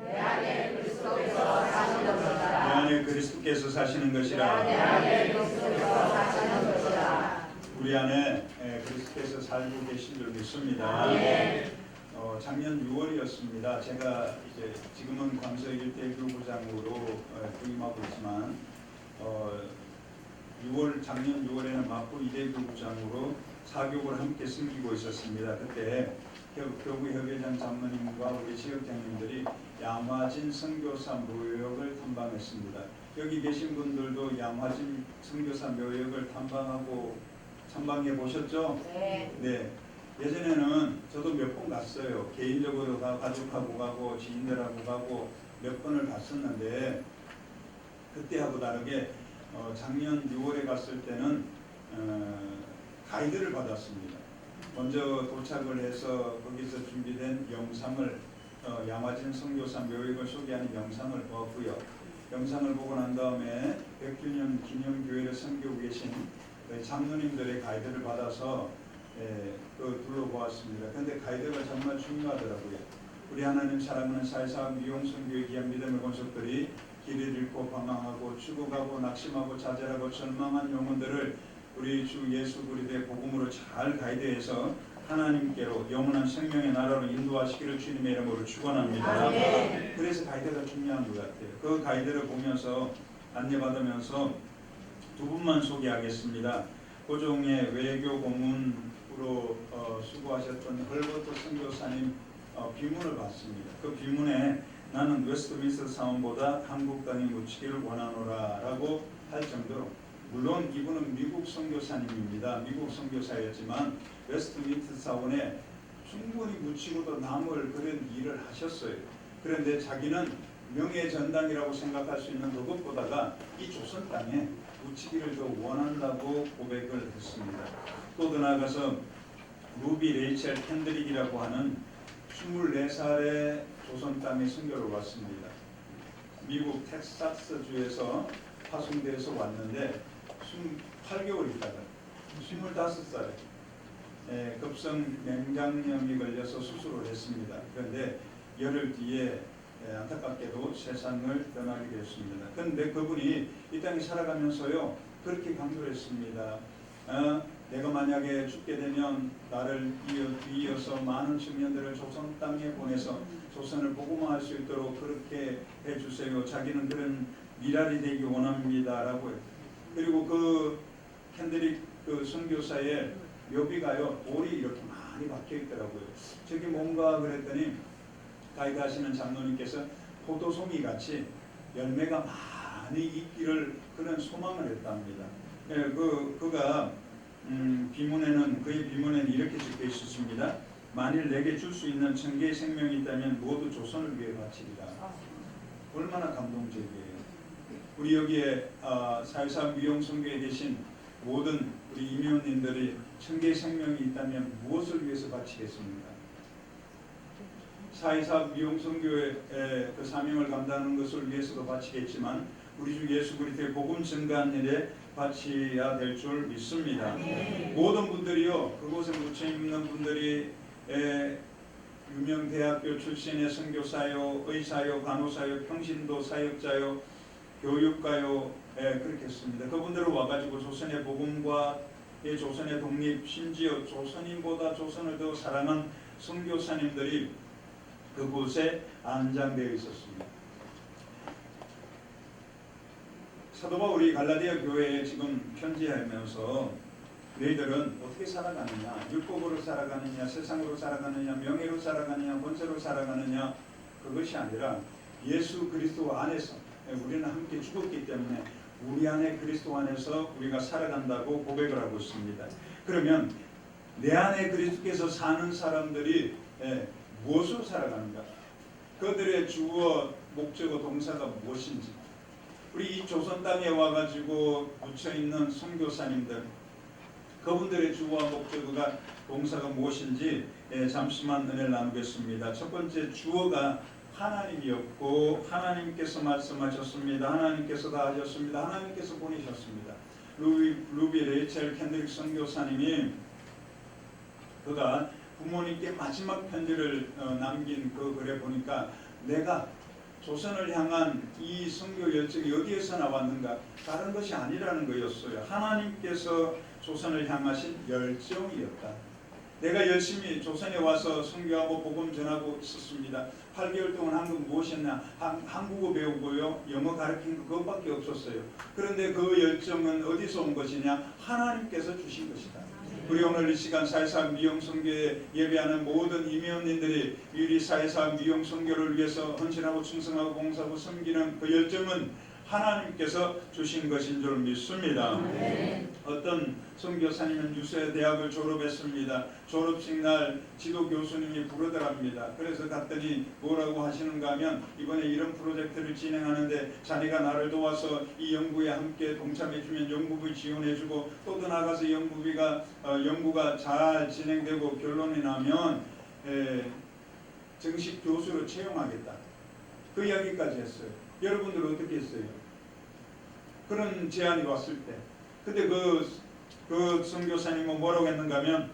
내 안에 그리스도께서 사시는 것이라. 내 안에 그리스도께서 사시는 것이라. 내 안에 그리스도께서 사시는 것이라. 우리 안에 그리스도께서 살고 계신 줄 믿습니다. 작년 6월이었습니다. 제가 이제 지금은 광서 일대 교구장으로 부임하고 있지만 작년 6월에는 마포 2대 교구장으로 사교를 함께 섬기고 있었습니다. 그때 교구 협회장 장로님과 우리 지역장님들이 양화진 선교사 묘역을 탐방했습니다. 여기 계신 분들도 양화진 선교사 묘역을 탐방해 보셨죠? 네. 예전에는 저도 몇 번 갔어요. 개인적으로 가족하고 가고 지인들하고 가고 몇 번을 갔었는데 그때하고 다르게 작년 6월에 갔을 때는 가이드를 받았습니다. 먼저 도착을 해서 거기서 준비된 영상을 양화진 선교사 묘역을 소개하는 영상을 보았고요. 영상을 보고 난 다음에 100주년 기념교회를 섬기고 계신 장로님들의 가이드를 받아서 둘러보았습니다. 그런데 가이드가 정말 중요하더라고요. 우리 하나님 사랑하는 사회사업 미용선교의 귀한 믿음의 권속들이 길을 잃고 방황하고 죽어가고 낙심하고 좌절하고 절망한 영혼들을 우리 주 예수 그리스도의 복음으로 잘 가이드해서 하나님께로 영원한 생명의 나라로 인도하시기를 주님의 이름으로 축원합니다. 그래서 가이드가 중요한 것 같아요. 그 가이드를 보면서 안내받으면서 두 분만 소개하겠습니다. 고종의 외교 고문으로 수고하셨던 헐버트 선교사님 비문을 봤습니다. 그 비문에 나는 웨스트민스터 사원보다 한국 땅에 묻히기를 원하노라 라고 할 정도로, 물론 이분은 미국 선교사님입니다. 미국 선교사였지만 웨스트민스터 사원에 충분히 묻히고도 남을 그런 일을 하셨어요. 그런데 자기는 명예전당이라고 생각할 수 있는 그것보다가 이 조선 땅에 묻히기를 더 원한다고 고백을 했습니다. 또 더 나아가서 루비 레이첼 캔드릭이라고 하는 24살의 조선 땅에 선교를 왔습니다. 미국 텍사스 주에서 파송돼서 왔는데 8개월 있다가 25살에 급성 맹장염이 걸려서 수술을 했습니다. 그런데 열흘 뒤에 안타깝게도 세상을 떠나게 되었습니다. 그런데 그분이 이 땅에 살아가면서요 그렇게 강조를 했습니다. 내가 만약에 죽게 되면 나를 이어서 많은 청년들을 조선 땅에 보내서 조선을 복음화할 수 있도록 그렇게 해주세요. 자기는 그런 미랄이 되기 원합니다 라고 했어요. 그리고 그 캔드릭 그 선교사의 묘비가요 돌이 이렇게 많이 박혀 있더라고요. 저게 뭔가 그랬더니 가이드 하시는 장로님께서 포도송이 같이 열매가 많이 있기를 그런 소망을 했답니다. 그가 비문에는 그의 비문에는 이렇게 적혀 있었습니다. 만일 내게 줄 수 있는 천개의 생명이 있다면 모두 조선을 위해 바치리라. 얼마나 감동적이에요. 우리 여기에 사회사업 미용선교에 계신 모든 우리 임의원님들이 천개의 생명이 있다면 무엇을 위해서 바치겠습니까? 사회사업 미용선교의 그 사명을 감당하는 것을 위해서도 바치겠지만 우리 주 예수 그리스도의 복음 증거하는 일에 바치야 될 줄 믿습니다. 모든 분들이요 그곳에 묻혀 있는 분들이 유명 대학교 출신의 선교사요, 의사요, 간호사요, 평신도 사역자요, 교육가요 그렇게 했습니다. 그분들은 와가지고 조선의 복음과 조선의 독립, 심지어 조선인보다 조선을 더 사랑한 선교사님들이 그곳에 안장되어 있었습니다. 사도 바울이 갈라디아 교회에 지금 편지하면서 너희들은 어떻게 살아가느냐, 율법으로 살아가느냐, 세상으로 살아가느냐, 명예로 살아가느냐, 권세로 살아가느냐, 그것이 아니라 예수 그리스도 안에서 우리는 함께 죽었기 때문에 우리 안에 그리스도 안에서 우리가 살아간다고 고백을 하고 있습니다. 그러면 내 안에 그리스도께서 사는 사람들이 무엇으로 살아가는가? 그들의 주어, 목적어, 동사가 무엇인지, 우리 이 조선 땅에 와가지고 묻혀있는 선교사님들, 그분들의 주어와 목적어가, 동사가 무엇인지 잠시만 은혜를 나누겠습니다. 첫 번째 주어가 하나님이었고 하나님께서 말씀하셨습니다. 하나님께서 다 하셨습니다. 하나님께서 보내셨습니다. 루비 레이첼 캔드릭 선교사님이 그가 부모님께 마지막 편지를 남긴 그 글에 보니까 내가 조선을 향한 이 선교 열정이 어디에서 나왔는가? 다른 것이 아니라는 거였어요. 하나님께서 조선을 향하신 열정이었다. 내가 열심히 조선에 와서 선교하고 복음 전하고 있었습니다. 8개월 동안 한국 무엇이었나? 한국어 배우고요. 영어 가르친 거 그것밖에 없었어요. 그런데 그 열정은 어디서 온 것이냐? 하나님께서 주신 것이다. 우리 오늘 이 시간 사회사업 미용선교에 예배하는 모든 임의원님들이 우리 사회사업 미용선교를 위해서 헌신하고 충성하고 봉사하고 섬기는 그 열정은 하나님께서 주신 것인 줄 믿습니다. 어떤 선교사님은 유세 대학을 졸업했습니다. 졸업식 날 지도 교수님이 부르더랍니다. 그래서 갔더니 뭐라고 하시는가 하면 이번에 이런 프로젝트를 진행하는데 자네가 나를 도와서 이 연구에 함께 동참해주면 연구비 지원해주고 또 더 나가서 연구가 잘 진행되고 결론이 나면 정식 교수로 채용하겠다. 그 이야기까지 했어요. 여러분들 어떻게 했어요? 그런 제안이 왔을 때. 근데 그 선교사님은 뭐라고 했는가 하면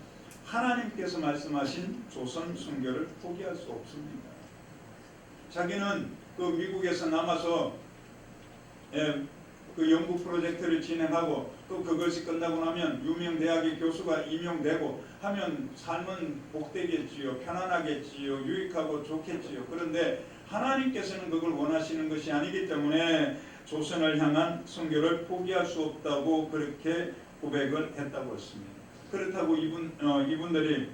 하나님께서 말씀하신 조선 선교를 포기할 수 없습니다. 자기는 그 미국에서 남아서 그 연구 프로젝트를 진행하고 또 그것이 끝나고 나면 유명 대학의 교수가 임용되고 하면 삶은 복되겠지요. 편안하겠지요. 유익하고 좋겠지요. 그런데 하나님께서는 그걸 원하시는 것이 아니기 때문에 조선을 향한 선교를 포기할 수 없다고 그렇게 고백을 했다고 했습니다. 그렇다고 이분들이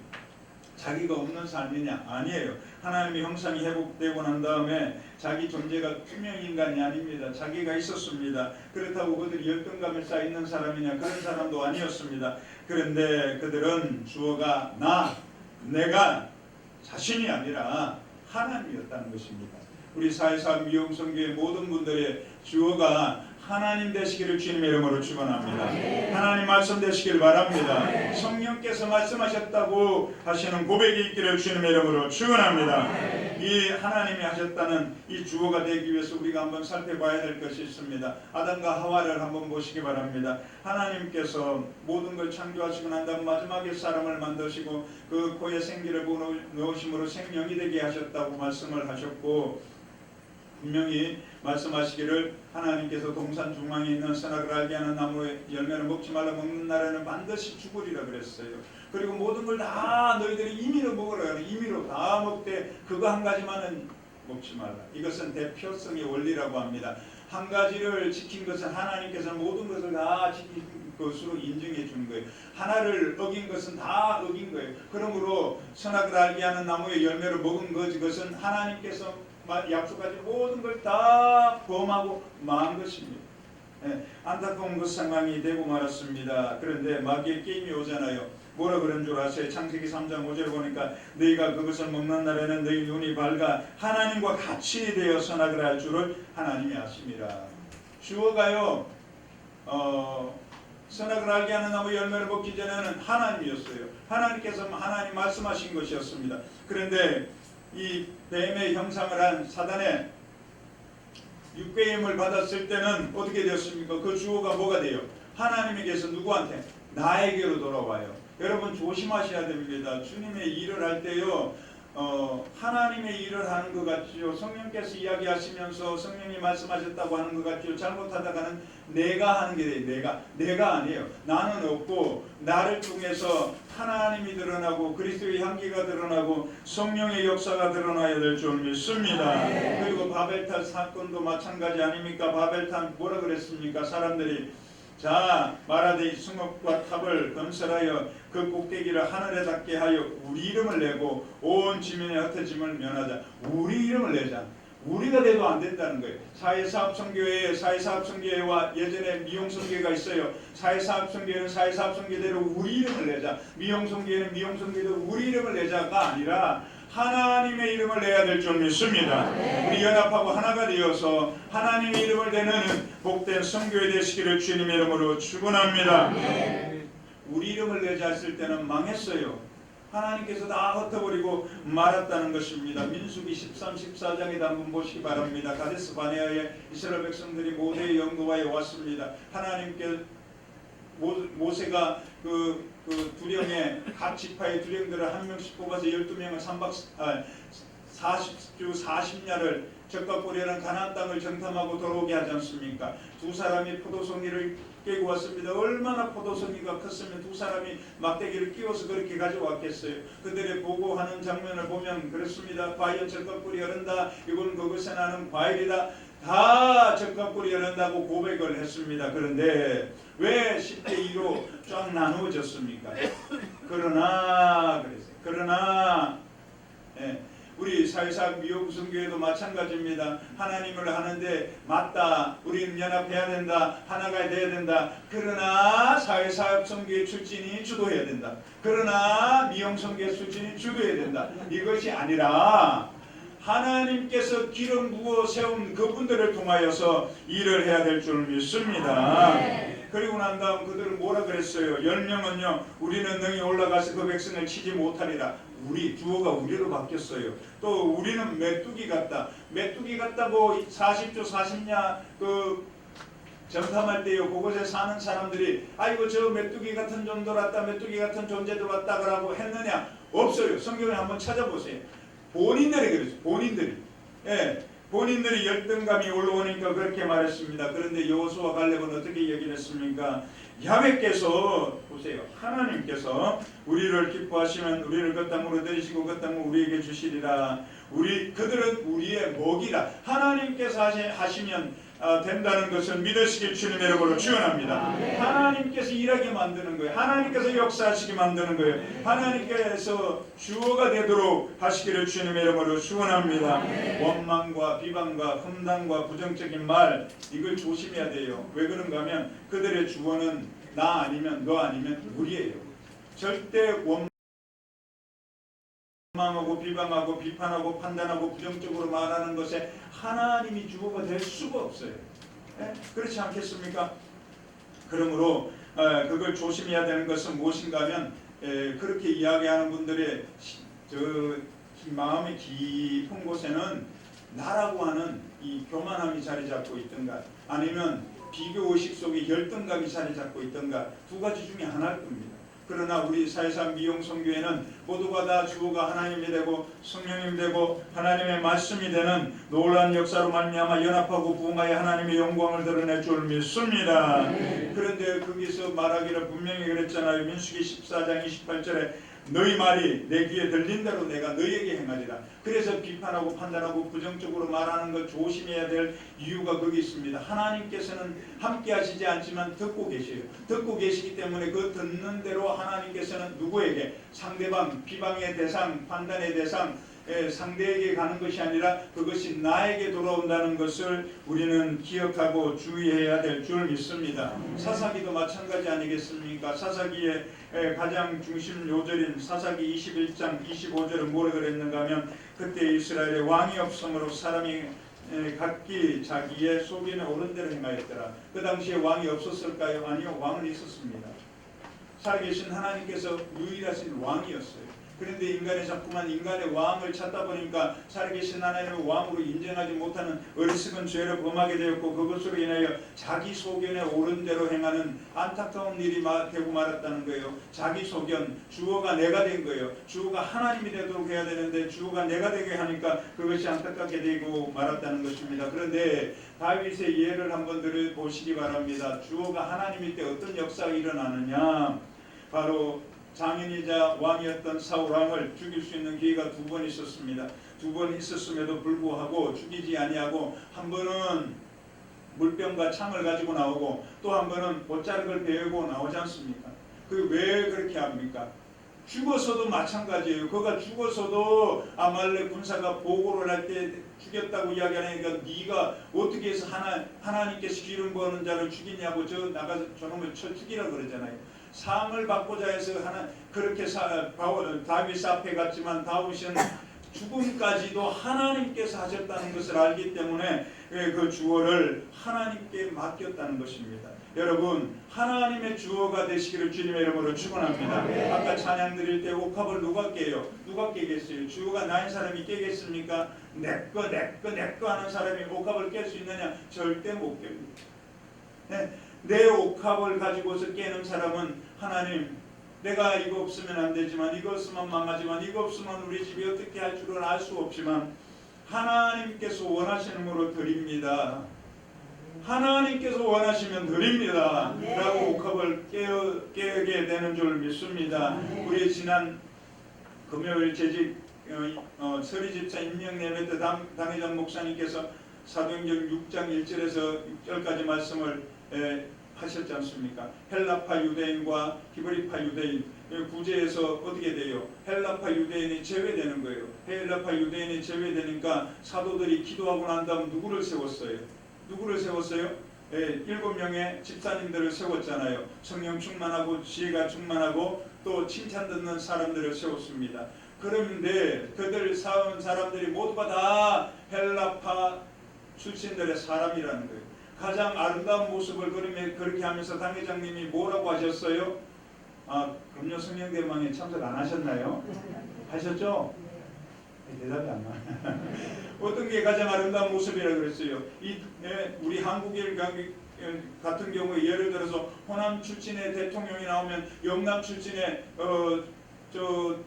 자기가 없는 삶이냐? 아니에요. 하나님의 형상이 회복되고 난 다음에 자기 존재가 투명 인간이 아닙니다. 자기가 있었습니다. 그렇다고 그들이 열등감에 쌓여 있는 사람이냐? 그런 사람도 아니었습니다. 그런데 그들은 주어가 내가 자신이 아니라 하나님이었다는 것입니다. 우리 사회사업 미용선교의 모든 분들의 주어가 하나님 되시기를 주님의 이름으로 축원합니다. 하나님 말씀 되시길 바랍니다. 성령께서 말씀하셨다고 하시는 고백이 있기를 주님의 이름으로 축원합니다. 이 하나님이 하셨다는 이 주어가 되기 위해서 우리가 한번 살펴봐야 될 것이 있습니다. 아담과 하와를 한번 보시기 바랍니다. 하나님께서 모든 걸 창조하시고 난 다음 마지막에 사람을 만드시고 그 코에 생기를 넣으심으로 생명이 되게 하셨다고 말씀을 하셨고 분명히 말씀하시기를 하나님께서 동산 중앙에 있는 선악을 알게 하는 나무의 열매를 먹지 말라 먹는 날에는 반드시 죽으리라 그랬어요. 그리고 모든 걸 다 너희들이 임의로 먹으라. 임의로 다 먹되 그거 한 가지만은 먹지 말라. 이것은 대표성의 원리라고 합니다. 한 가지를 지킨 것은 하나님께서 모든 것을 다 지킨 것으로 인정해 주는 거예요. 하나를 어긴 것은 다 어긴 거예요. 그러므로 선악을 알게 하는 나무의 열매를 먹은 것은 하나님께서 약속하신 모든 걸 다 범하고 망한 것입니다. 안타까운 그 상황이 되고 말았습니다. 그런데 마귀의 게임이 오잖아요. 뭐라 그런 줄 아세요? 창세기 3장 5절 보니까 너희가 그것을 먹는 날에는 너희 눈이 밝아 하나님과 같이 되어 선악을 알 줄을 하나님이 아심이라. 주어가요 선악을 알게 하는 나무 열매를 먹기 전에는 하나님이었어요. 하나님께서 하나님 말씀하신 것이었습니다. 그런데 이 뱀의 형상을 한 사단의 육배임을 받았을 때는 어떻게 되었습니까? 그 주어가 뭐가 돼요? 하나님에게서 누구한테? 나에게로 돌아와요. 여러분 조심하셔야 됩니다. 주님의 일을 할 때요 하나님의 일을 하는 것 같지요. 성령께서 이야기하시면서 성령이 말씀하셨다고 하는 것 같지요. 잘못하다가는 내가 하는 게 돼요. 내가 아니에요. 나는 없고 나를 통해서 하나님이 드러나고 그리스도의 향기가 드러나고 성령의 역사가 드러나야 될 줄 믿습니다. 그리고 바벨탑 사건도 마찬가지 아닙니까? 바벨탑 뭐라 그랬습니까? 사람들이 자 말하되 성읍과 탑을 건설하여 그 꼭대기를 하늘에 닿게 하여 우리 이름을 내고 온 지면에 흩어짐을 면하자. 우리 이름을 내자. 우리가 돼도 안 된다는 거예요. 사회사업성교회와 예전에 미용성교회가 있어요. 사회사업성교회는 사회사업성교회대로 우리 이름을 내자. 미용성교회는 미용성교회대로 우리 이름을 내자가 아니라 하나님의 이름을 내야 될 줄 믿습니다. 우리 연합하고 하나가 되어서 하나님의 이름을 내는 복된 성교회 되시기를 주님의 이름으로 축원합니다. 우리 이름을 내자 했을 때는 망했어요. 하나님께서 다 흩어버리고 말았다는 것입니다. 민수기 13, 14장에도 한번 보시기 바랍니다. 가데스 바네아에 이스라엘 백성들이 모세의 영도와에 왔습니다. 하나님께 모세가 그 두령의 각 지파의 두령들을 한 명씩 뽑아서 12명을 40주 40야를 적과 고려는 가나안 땅을 정탐하고 돌아오게 하지 않습니까? 두 사람이 포도송이를 깨고 왔습니다. 얼마나 포도송이가 컸으면 두 사람이 막대기를 끼워서 그렇게 가져왔겠어요. 그들의 보고하는 장면을 보면 그렇습니다. 과연 적과 꿀이 흐른다. 이건 그것에 나는 과일이다. 다 적과 꿀이 흐른다고 고백을 했습니다. 그런데 왜 10대 2로 쫙 나누어졌습니까? 그러나 우리 사회사학 미호구성교회도 마찬가지입니다. 하나님을 하는데 맞다. 우리는 연합해야 된다. 하나가 돼야 된다. 그러나 사회사학 성교회 출신이 주도해야 된다. 그러나 미용성교회 출신이 주도해야 된다. 이것이 아니라 하나님께서 기름 부어 세운 그분들을 통하여서 일을 해야 될 줄 믿습니다. 그리고 난 다음 그들은 뭐라 그랬어요? 10명은요 우리는 능히 올라가서 그 백성을 치지 못하리라. 주어가 우리로 바뀌었어요. 또 우리는 메뚜기 같다. 메뚜기 같다고 40조 40야 그 정탐할 때요 그곳에 사는 사람들이 아이고 저 메뚜기 같은 정도 왔다, 메뚜기 같은 존재도 왔다라고 했느냐? 없어요. 성경에 한번 찾아보세요. 본인들이 그랬어요. 본인들이 열등감이 올라오니까 그렇게 말했습니다. 그런데 여호수아 갈렙은 어떻게 얘기를 했습니까? 야훼께서 보세요. 하나님께서 우리를 기뻐하시면 우리를 그 땅으로 데리시고 그 땅을 우리에게 주시리라. 그들은 우리의 먹이라. 하나님께서 하시면 된다는 것을 믿으시길 주님의 이름으로 축원합니다. 하나님께서 일하게 만드는 거예요. 하나님께서 역사하시게 만드는 거예요. 하나님께서 주어가 되도록 하시기를 주님의 이름으로 축원합니다. 원망과 비방과 험담과 부정적인 말 이걸 조심해야 돼요. 왜 그런가 하면 그들의 주어는 나 아니면 너 아니면 우리예요. 절대 원망하고 비방하고 비판하고 판단하고 부정적으로 말하는 것에 하나님이 주어가 될 수가 없어요. 그렇지 않겠습니까? 그러므로 그걸 조심해야 되는 것은 무엇인가 하면 그렇게 이야기하는 분들의 마음의 깊은 곳에는 나라고 하는 이 교만함이 자리 잡고 있든가 아니면 비교의식 속에 열등감이 자리 잡고 있든가 두 가지 중에 하나일 겁니다. 그러나 우리 사회상 미용성교회는 모두가 다 주어가 하나님이 되고 성령님이 되고 하나님의 말씀이 되는 놀라운 역사로 말미암아 연합하고 부흥하여 하나님의 영광을 드러낼 줄 믿습니다. 그런데 거기서 말하기를 분명히 그랬잖아요. 민수기 14장 28절에 너희 말이 내 귀에 들린 대로 내가 너희에게 행하리라. 그래서 비판하고 판단하고 부정적으로 말하는 것 조심해야 될 이유가 거기 있습니다. 하나님께서는 함께 하시지 않지만 듣고 계셔요. 듣고 계시기 때문에 그 듣는 대로 하나님께서는 누구에게 상대방, 비방의 대상, 판단의 대상 상대에게 가는 것이 아니라 그것이 나에게 돌아온다는 것을 우리는 기억하고 주의해야 될 줄 믿습니다. 사사기도 마찬가지 아니겠습니까? 사사기의 가장 중심 요절인 사사기 21장 25절은 뭐라 그랬는가 하면 그때 이스라엘의 왕이 없으므로 사람이 각기 자기의 소견에 오른 대로 행하였더라. 그 당시에 왕이 없었을까요? 아니요, 왕은 있었습니다. 살아계신 하나님께서 유일하신 왕이었어요. 그런데 인간이 자꾸만 인간의 왕을 찾다 보니까 살아계신 하나님의 왕으로 인정하지 못하는 어리석은 죄를 범하게 되었고 그것으로 인하여 자기 소견에 옳은 대로 행하는 안타까운 일이 되고 말았다는 거예요. 자기 소견, 주어가 내가 된 거예요. 주어가 하나님이 되도록 해야 되는데 주어가 내가 되게 하니까 그것이 안타깝게 되고 말았다는 것입니다. 그런데 다윗의 예를 한번 들어보시기 바랍니다. 주어가 하나님일 때 어떤 역사가 일어나느냐. 바로 장인이자 왕이었던 사울 왕을 죽일 수 있는 기회가 두 번 있었습니다. 두 번 있었음에도 불구하고 죽이지 아니하고 한 번은 물병과 창을 가지고 나오고 또 한 번은 보자락을 베고 나오지 않습니까? 그 왜 그렇게 합니까? 죽어서도 마찬가지예요. 그가 죽어서도 아말렉 군사가 보고를 할 때 죽였다고 이야기하니까 네가 어떻게 해서 하나님께서 기름 부어는 자를 죽이냐고 나가서 저놈을 쳐 죽이라고 그러잖아요. 상을 받고자 해서 그렇게 다윗 앞에 갔지만 다윗은 죽음까지도 하나님께서 하셨다는 것을 알기 때문에 그 주어를 하나님께 맡겼다는 것입니다. 여러분 하나님의 주어가 되시기를 주님의 이름으로 축원합니다. 아까 찬양 드릴 때 옥합을 누가 깨요? 누가 깨겠어요? 주어가 나인 사람이 깨겠습니까? 내꺼 하는 사람이 옥합을 깰 수 있느냐? 절대 못 깹니다. 내 옥합을 가지고서 깨는 사람은 하나님 내가 이거 없으면 안 되지만, 이거 없으면 망하지만, 이거 없으면 우리 집이 어떻게 할 줄은 알 수 없지만 하나님께서 원하시는 거로 드립니다. 하나님께서 원하시면 드립니다. 라고 옥합을 깨게 되는 줄 믿습니다. 우리 지난 금요일 재직 서리집사 임명 예배 때 당회장 목사님께서 사도행전 6장 1절에서 6절까지 말씀을 하셨지 않습니까? 헬라파 유대인과 히브리파 유대인, 구제에서 어떻게 돼요? 헬라파 유대인이 제외되는 거예요. 헬라파 유대인이 제외되니까 사도들이 기도하고 난 다음 누구를 세웠어요? 누구를 세웠어요? 7명의 집사님들을 세웠잖아요. 성령 충만하고 지혜가 충만하고 또 칭찬 듣는 사람들을 세웠습니다. 그런데 그들 세운 사람들이 모두가 다 헬라파 출신들의 사람이라는 거예요. 가장 아름다운 모습을 그렇게 하면서 당회장님이 뭐라고 하셨어요? 금요 성령대망에 참석 안 하셨나요? 하셨죠? 대답이 안 나와요. 어떤 게 가장 아름다운 모습이라고 그랬어요? 우리 한국일 같은 경우에 예를 들어서 호남 출신의 대통령이 나오면 영남 출신의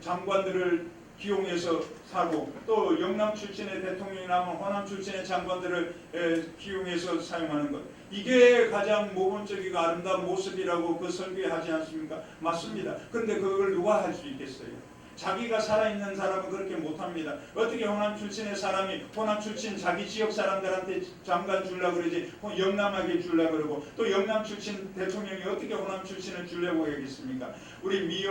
장관들을 기용해서 사고, 또 영남 출신의 대통령이 나오면 호남 출신의 장관들을 기용해서 사용하는 것, 이게 가장 모범적이고 아름다운 모습이라고 그 설교에 하지 않습니까? 맞습니다. 그런데 그걸 누가 할 수 있겠어요? 자기가 살아있는 사람은 그렇게 못합니다. 어떻게 호남 출신의 사람이 호남 출신 자기 지역 사람들한테 장관 주려고 그러지 영남하게 주려고 그러고, 또 영남 출신 대통령이 어떻게 호남 출신을 주려고 하겠습니까? 우리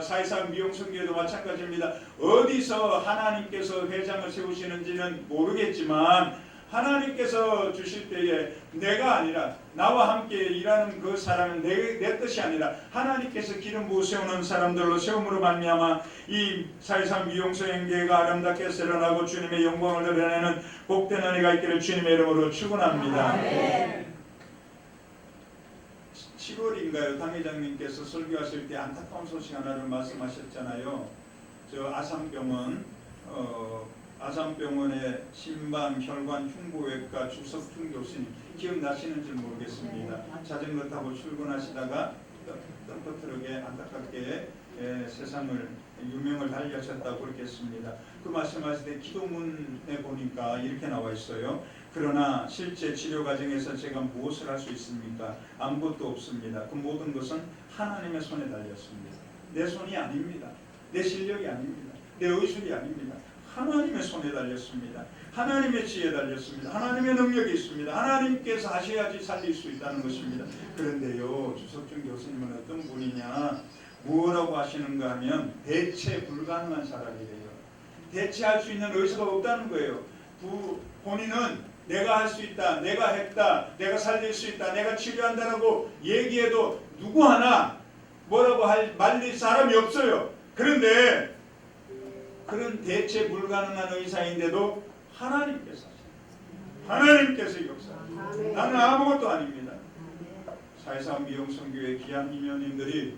사회상 미용 선교에도 마찬가지입니다. 어디서 하나님께서 회장을 세우시는지는 모르겠지만 하나님께서 주실 때에 내가 아니라 나와 함께 일하는 그 사람은 내 뜻이 아니라 하나님께서 기름 부어 세우는 사람들로 세움으로 말미암아 이 사회상 미용소행계가 아름답게 세련하고 주님의 영광을 드러내는 복된 은혜가 있기를 주님의 이름으로 축원합니다. 7월인가요? 당회장님께서 설교하실 때 안타까운 소식 하나를 말씀하셨잖아요. 저 아산병원의 심방 혈관 흉부외과 주석준 교수님 기억나시는지 모르겠습니다. 자전거 타고 출근하시다가 덤프트럭에 안타깝게 세상을 유명을 달리하셨다고 그랬겠습니다. 그 말씀하실 때 기도문에 보니까 이렇게 나와 있어요. 그러나 실제 치료 과정에서 제가 무엇을 할 수 있습니까? 아무것도 없습니다. 그 모든 것은 하나님의 손에 달렸습니다. 내 손이 아닙니다. 내 실력이 아닙니다. 내 의술이 아닙니다. 하나님의 손에 달렸습니다. 하나님의 지혜에 달렸습니다. 하나님의 능력이 있습니다. 하나님께서 하셔야지 살릴 수 있다는 것입니다. 그런데요, 주석준 교수님은 어떤 분이냐, 뭐라고 하시는가 하면 대체 불가능한 사람이래요. 대체할 수 있는 의사가 없다는 거예요. 본인은 내가 할 수 있다, 내가 했다, 내가 살릴 수 있다, 내가 치료한다라고 얘기해도 누구 하나 뭐라고 말릴 사람이 없어요. 그런데 그런 대체 불가능한 의사인데도 하나님께서 역사하십니다. 나는 아무것도 아닙니다. 사회상 미용선교회 귀한 임원님들이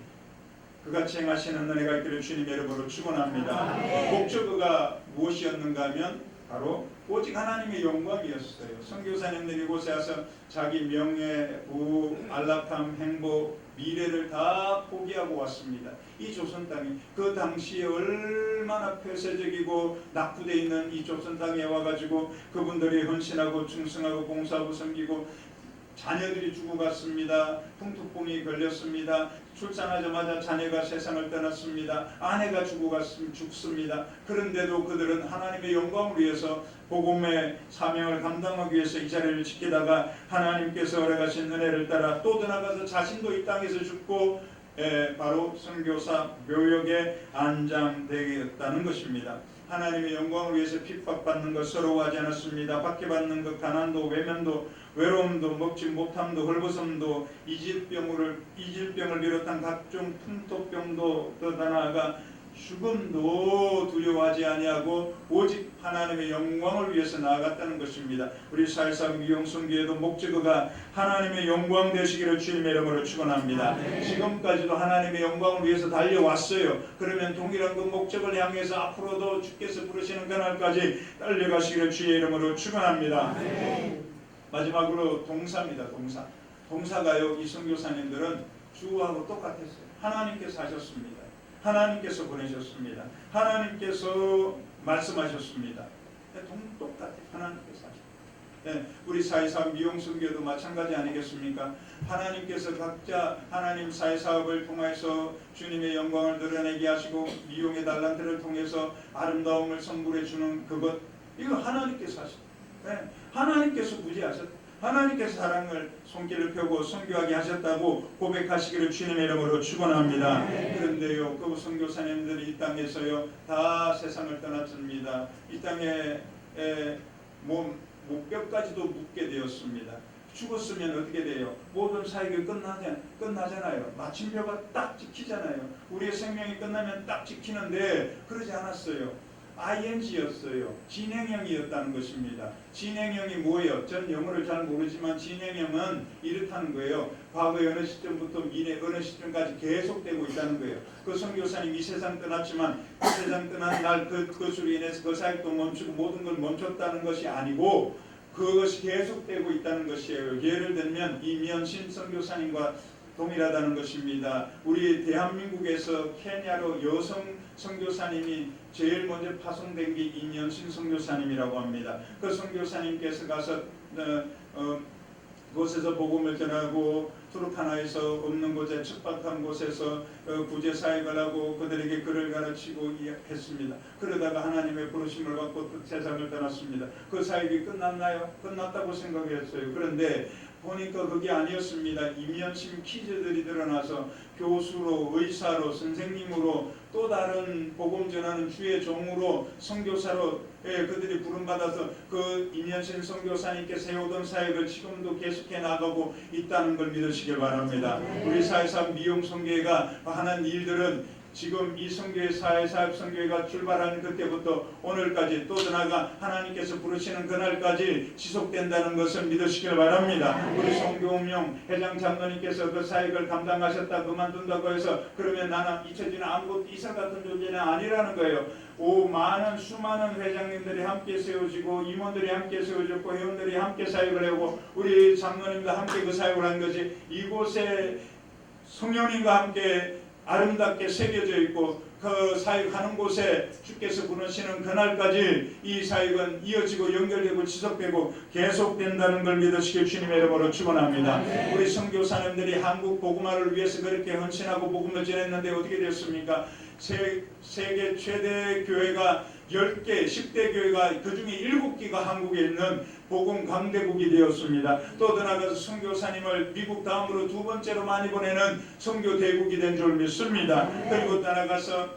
그같이 행하시는 은혜가 있기를 주님의 이름으로 축원합니다. 목적어가 무엇이었는가 하면 바로 오직 하나님의 영광이었어요. 선교사님들이 이곳에 와서 자기 명예, 부, 안락함, 행복, 미래를 다 포기하고 왔습니다. 이 조선 땅이 그 당시에 얼마나 폐쇄적이고 낙후되어 있는 이 조선 땅에 와가지고 그분들이 헌신하고 충성하고 봉사하고 섬기고 자녀들이 죽어갔습니다. 풍토병이 걸렸습니다. 출산하자마자 자녀가 세상을 떠났습니다. 아내가 죽습니다. 그런데도 그들은 하나님의 영광을 위해서 복음의 사명을 감당하기 위해서 이 자리를 지키다가 하나님께서 허락하신 은혜를 따라 또 나아가서 자신도 이 땅에서 죽고 바로 선교사 묘역에 안장되었다는 것입니다. 하나님의 영광을 위해서 핍박받는 것 서러워하지 않았습니다. 박해받는 것, 가난도, 외면도, 외로움도, 먹지 못함도, 헐벗음도, 이질병을 비롯한 각종 풍토병도 더 나아가 죽음도 두려워하지 아니하고 오직 하나님의 영광을 위해서 나아갔다는 것입니다. 우리 사회상 미용선교회도 목적어가 하나님의 영광 되시기를 주님의 이름으로 축원합니다. 지금까지도 하나님의 영광을 위해서 달려왔어요. 그러면 동일한 그 목적을 향해서 앞으로도 주께서 부르시는 그날까지 달려가시기를 주의 이름으로 축원합니다. 마지막으로 동사입니다. 동사가요, 이 선교사님들은 주하고 똑같았어요. 하나님께서 하셨습니다. 하나님께서 보내셨습니다. 하나님께서 말씀하셨습니다. 똑같아요. 하나님께서 하셨습니다. 우리 사회사업 미용선교도 마찬가지 아니겠습니까? 하나님께서 각자 하나님 사회사업을 통해서 주님의 영광을 드러내게 하시고 미용의 달란트를 통해서 아름다움을 선물해 주는 그것, 이거 하나님께서 하셨습니다. 하나님께서 구제하셨다. 하나님께서 사랑을 손길을 펴고 선교하게 하셨다고 고백하시기를 주님의 이름으로 축원합니다. 그런데요, 그 선교사님들이 이 땅에서요 다 세상을 떠났습니다. 이 땅에 목뼈까지도 묻게 되었습니다. 죽었으면 어떻게 돼요? 모든 사역이 끝나잖아요. 마침표가 딱 찍히잖아요. 우리의 생명이 끝나면 딱 찍히는데 그러지 않았어요. ing였어요. 진행형이었다는 것입니다. 진행형이 뭐예요? 전 영어를 잘 모르지만 진행형은 이렇다는 거예요. 과거의 어느 시점부터 미래 어느 시점까지 계속되고 있다는 거예요. 그 선교사님 이 세상 떠났지만 그 세상 떠난 날 그것으로 인해서 그 사역도 멈추고 모든 걸 멈췄다는 것이 아니고 그것이 계속되고 있다는 것이에요. 예를 들면 이면신 선교사님과 동일하다는 것입니다. 우리 대한민국에서 케냐로 여성 선교사님이 제일 먼저 파송된 게 이면신 선교사님이라고 합니다. 그 선교사님께서 가서 곳에서 복음을 전하고 투르카나에서 없는 곳에 척박한 곳에서 구제 사역을 하고 그들에게 글을 가르치고 했습니다. 그러다가 하나님의 부르심을 받고 세상을 떠났습니다. 그 사역이 끝났나요? 끝났다고 생각했어요. 그런데 보니까 그게 아니었습니다. 이면심 퀴즈들이 드러나서 교수로, 의사로, 선생님으로 또 다른 복음 전하는 주의 종으로 선교사로 그들이 부름받아서 그 이면신 선교사님께 세우던 사역을 지금도 계속해 나가고 있다는 걸 믿으시길 바랍니다. 우리 사회사업 미용선교회가 하는 일들은 지금 이 선교회 사회사업 선교회가 출발하는 그때부터 오늘까지 또 나아가 하나님께서 부르시는 그날까지 지속된다는 것을 믿으시길 바랍니다. 우리 송교웅영 회장 장로님께서 그 사역을 감당하셨다 그만둔다고 해서 그러면 나는 잊혀지는 아무것도 이사 같은 존재는 아니라는 거예요. 많은 수많은 회장님들이 함께 세워지고 임원들이 함께 세워졌고 회원들이 함께 사역을 하고 우리 장로님과 함께 그 사역을 한 것이 이곳에 성령님과 함께 아름답게 새겨져 있고 그 사역하는 곳에 주께서 부르시는 그날까지 이 사역은 이어지고 연결되고 지속되고 계속된다는 걸 믿으시길 주님의 이름으로 축원합니다. 우리 선교사님들이 한국 복음화를 위해서 그렇게 헌신하고 복음을 전했는데 어떻게 됐습니까? 세계 최대 교회가 10개, 10대 교회가 그중에 7개가 한국에 있는 복음 강대국이 되었습니다. 또 나아가서 선교사님을 미국 다음으로 두 번째로 많이 보내는 선교 대국이 된 줄 믿습니다. 그리고 따라가서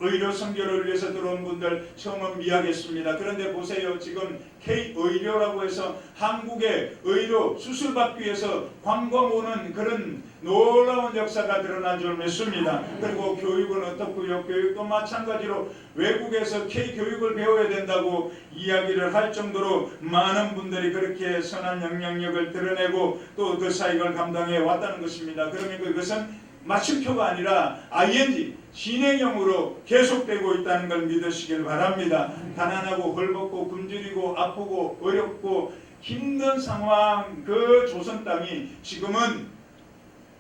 의료 선교를 위해서 들어온 분들 처음은 미약했습니다. 그런데 보세요. 지금 K-의료라고 해서 한국의 의료 수술받기 위해서 관광 오는 그런 놀라운 역사가 드러난 줄 믿습니다. 그리고 교육은 어떻고요? 교육도 마찬가지로 외국에서 K-교육을 배워야 된다고 이야기를 할 정도로 많은 분들이 그렇게 선한 영향력을 드러내고 또 그 사역을 감당해 왔다는 것입니다. 그러면 그것은 마침표가 아니라 ing 진행형으로 계속되고 있다는 걸 믿으시길 바랍니다. 가난하고 헐벗고 굶주리고 아프고 어렵고 힘든 상황 그 조선 땅이 지금은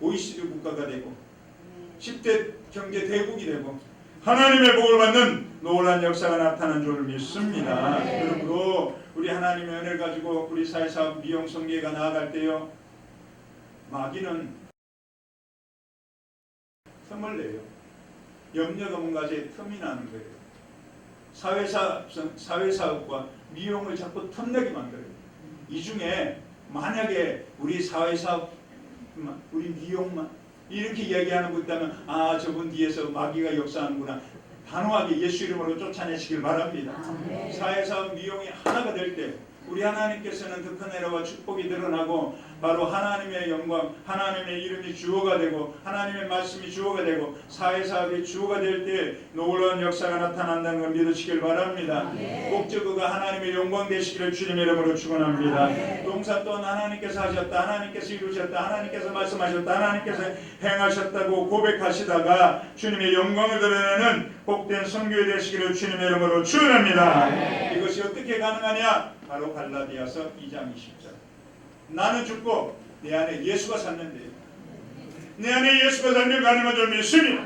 OECD 국가가 되고 10대 경제 대국이 되고 하나님의 복을 받는 놀라운 역사가 나타난 줄 믿습니다. 그러므로 우리 하나님의 은혜를 가지고 우리 사회사업 미용선교회가 나아갈 때요 마귀는 틈을 내요. 염려가 뭔가 제 틈이 나는 거예요. 사회사업과 미용을 자꾸 틈내게 만들어요. 이 중에 만약에 우리 사회사업, 우리 미용만 이렇게 얘기하는 거 있다면 저분 뒤에서 마귀가 역사하는구나. 단호하게 예수 이름으로 쫓아내시길 바랍니다. 사회사업 미용이 하나가 될 때 우리 하나님께서는 그 큰 은혜와 축복이 드러나고 바로 하나님의 영광, 하나님의 이름이 주어가 되고 하나님의 말씀이 주어가 되고 사회사업이 주어가 될 때 놀라운 역사가 나타난다는 걸 믿으시길 바랍니다. 목적어가 하나님의 영광 되시기를 주님의 이름으로 축원합니다. 동사 또한 하나님께서 하셨다, 하나님께서 이루셨다, 하나님께서 말씀하셨다, 하나님께서 행하셨다고 고백하시다가 주님의 영광을 드러내는 복된 선교회 되시기를 주님의 이름으로 축원합니다. 이것이 어떻게 가능하냐? 바로 갈라디아서 2장 20절. 나는 죽고 내 안에 예수가 샀는데 내 안에 예수가 살면 가능한 줄 믿습니다.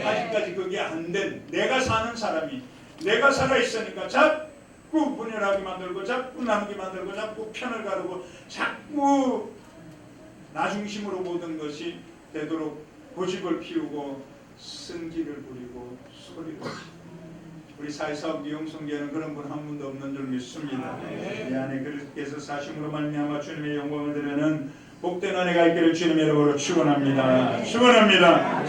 아직까지 그게 안 된 내가 사는 사람이 내가 살아있으니까 자꾸 분열하게 만들고 자꾸 나누게 만들고 자꾸 편을 가르고 자꾸 나 중심으로 모든 것이 되도록 고집을 피우고 승기를 부리고 소리를 우리 사회사업 미용성계는 그런 분 한 분도 없는 줄 믿습니다. 이 안에 그렇게해서 사심으로 말미암아 주님의 영광을 드리는 복된 은혜가 있기를 주님의 이름으로 축원합니다. 축원합니다.